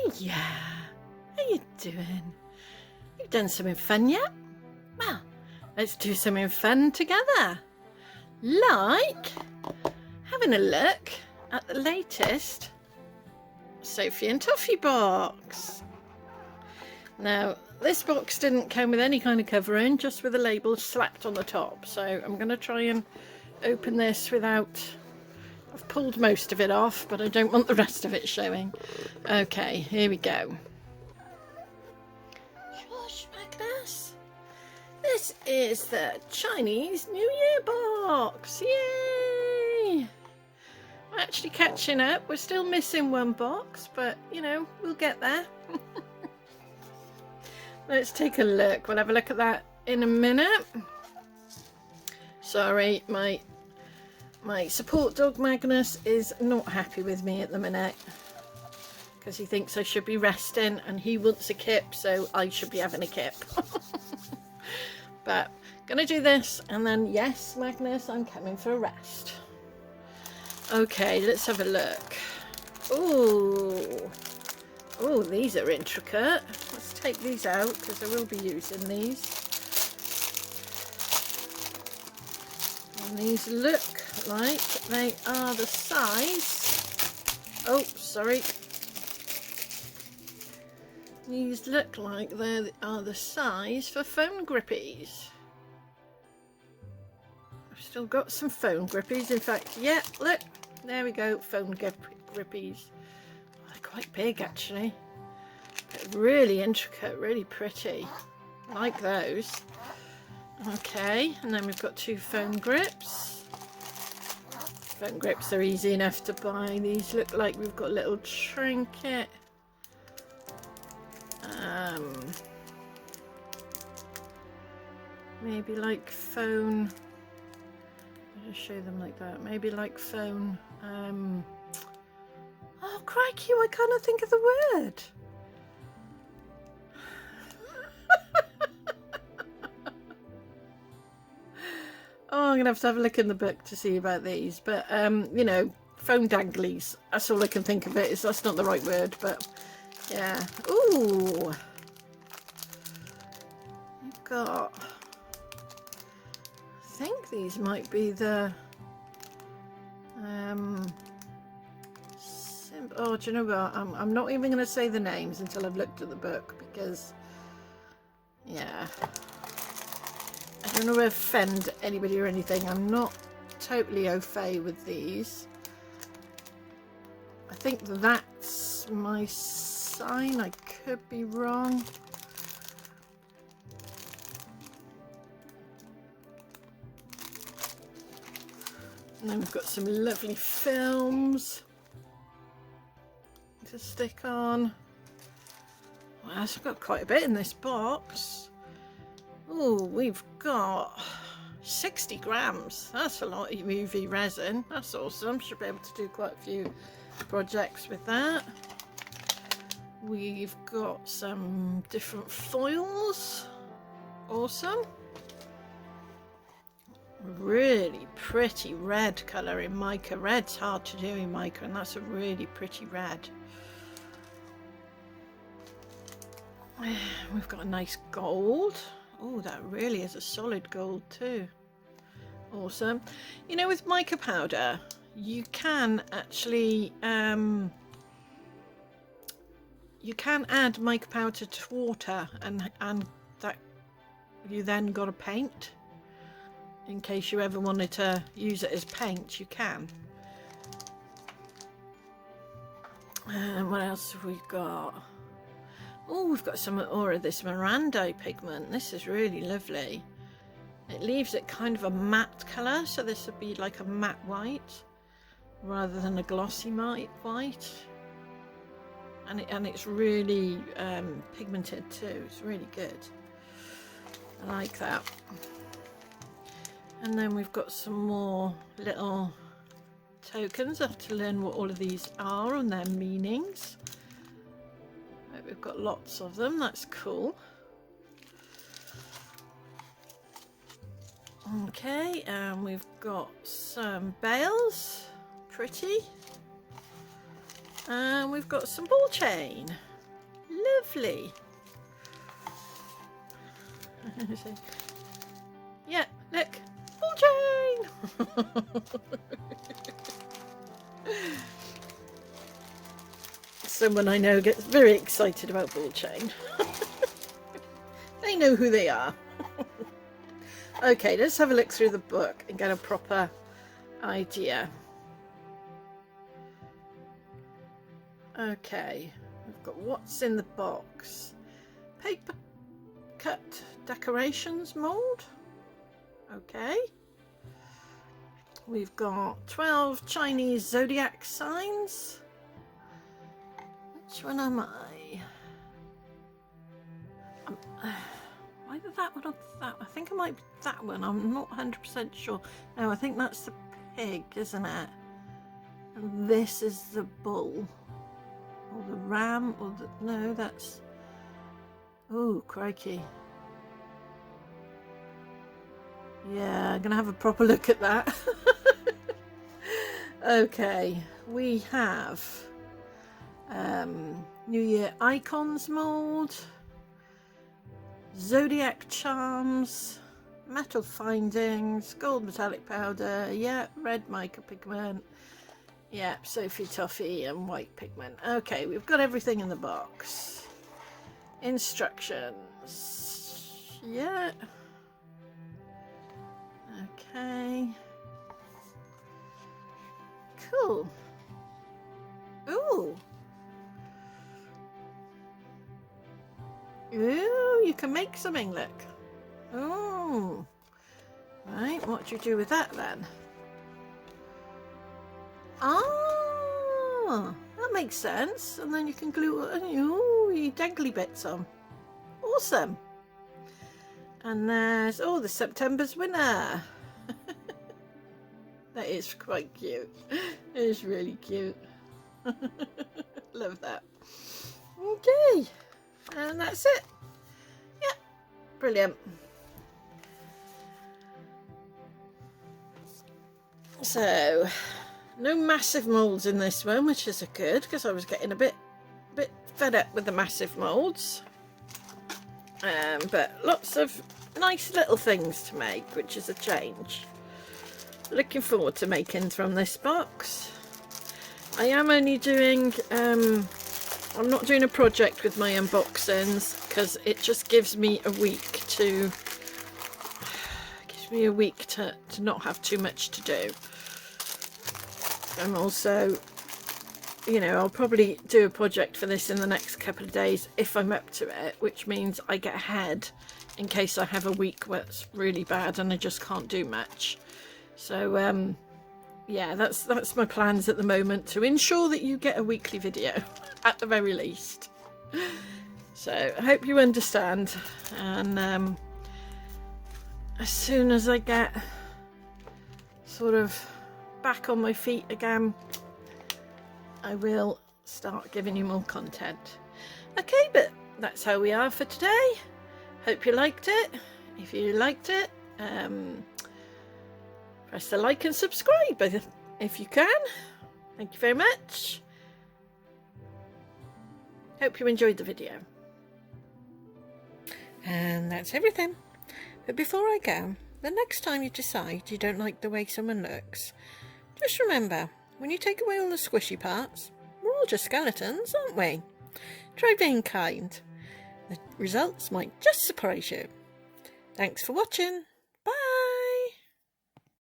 Hiya, how you doing? You've done something fun yet? Well, let's do something fun together. Like having a look at the latest Sophie and Toffee box. Now, this box didn't come with any kind of covering, just with a label slapped on the top. So I'm going to try and open this without... I've pulled most of it off, but I don't want the rest of it showing. Okay, here we go. Shush, Magnus. This is the Chinese New Year box. Yay! We're actually catching up. We're still missing one box, but, you know, we'll get there. Let's take a look. We'll have a look at that in a minute. Sorry, my support dog Magnus is not happy with me at the minute because he thinks I should be resting and he wants a kip, so I should be having a kip. But gonna do this, and then yes, Magnus, I'm coming for a rest. Okay, let's have a look. Oh, these are intricate. Let's take these out because I will be using these. And these look like they are the size. Oh, sorry. These look like they are the size for phone grippies. I've still got some phone grippies. In fact, yeah, look, there we go, phone grippies. They're quite big actually. But really intricate, really pretty. I like those. Okay, and then we've got two phone grips. Phone grips are easy enough to buy. These look like we've got a little trinket. Maybe like phone. I'll just show them like that. Maybe like phone. Oh crikey! I can't think of the word. Oh, I'm gonna have to have a look in the book to see about these. But you know, phone danglies. That's all I can think of it. That's not the right word, but yeah. Ooh, we've got. I think these might be the. Oh, do you know what? I'm not even going to say the names until I've looked at the book because, yeah. I don't want to offend anybody or anything. I'm not totally au fait with these. I think that's my sign. I could be wrong. And then we've got some lovely films to stick on. Well, I've got quite a bit in this box. Oh, we've got 60 grams. That's a lot of UV resin. That's awesome. Should be able to do quite a few projects with that. We've got some different foils. Awesome. Really pretty red colour in mica. Red's hard to do in mica, and that's a really pretty red. We've got a nice gold. Oh, that really is a solid gold too. Awesome. You know, with mica powder, you can actually you can add mica powder to water, and that you then got to paint. In case you ever wanted to use it as paint, you can. And what else have we got? Oh, we've got some more of this Miranda pigment. This is really lovely. It leaves it kind of a matte colour, so this would be like a matte white rather than a glossy matte white. And it's really pigmented too. It's really good. I like that. And then we've got some more little tokens. I have to learn what all of these are and their meanings. But we've got lots of them. That's cool. Okay, and we've got some bales. Pretty. And we've got some ball chain. Lovely. Yeah, look. Ball chain! Someone I know gets very excited about ball chain. They know who they are. Okay, let's have a look through the book and get a proper idea. Okay, we've got what's in the box. Paper cut decorations mould. Okay. We've got 12 Chinese zodiac signs. Which one am I? Either that one or that. I think it might be that one. I'm not 100% sure. No, I think that's the pig, isn't it? And this is the bull. Or the ram, or the... No, that's... Oh, crikey. Yeah, I'm going to have a proper look at that. Okay, we have New Year icons mould, zodiac charms, metal findings, gold metallic powder, yeah, red mica pigment, yeah, Sophie Toffee and white pigment. Okay, we've got everything in the box. Instructions, yeah. Okay. Cool. Ooh. Ooh, you can make something, look. Ooh. Right, what do you do with that then? Ah, that makes sense. And then you can glue, ooh, you dangly bits on. Awesome. And there's, oh, the September's winner. That is quite cute. It is really cute. Love that. Okay, and that's it. Yeah, brilliant. So, no massive moulds in this one, which is good because I was getting a bit fed up with the massive moulds. But lots of nice little things to make, which is a change. Looking forward to making from this box. I am only doing, I'm not doing a project with my unboxings because it just gives me a week to not have too much to do. And also, you know, I'll probably do a project for this in the next couple of days if I'm up to it, which means I get ahead in case I have a week where it's really bad and I just can't do much. So yeah, that's my plans at the moment, to ensure that you get a weekly video at the very least. So I hope you understand, and as soon as I get sort of back on my feet again, I will start giving you more content. Okay, but that's how we are for today. Hope you liked it. If you liked it, press the like and subscribe if you can. Thank you very much. Hope you enjoyed the video. And that's everything. But before I go, the next time you decide you don't like the way someone looks, just remember, when you take away all the squishy parts, we're all just skeletons, aren't we? Try being kind. The results might just surprise you. Thanks for watching.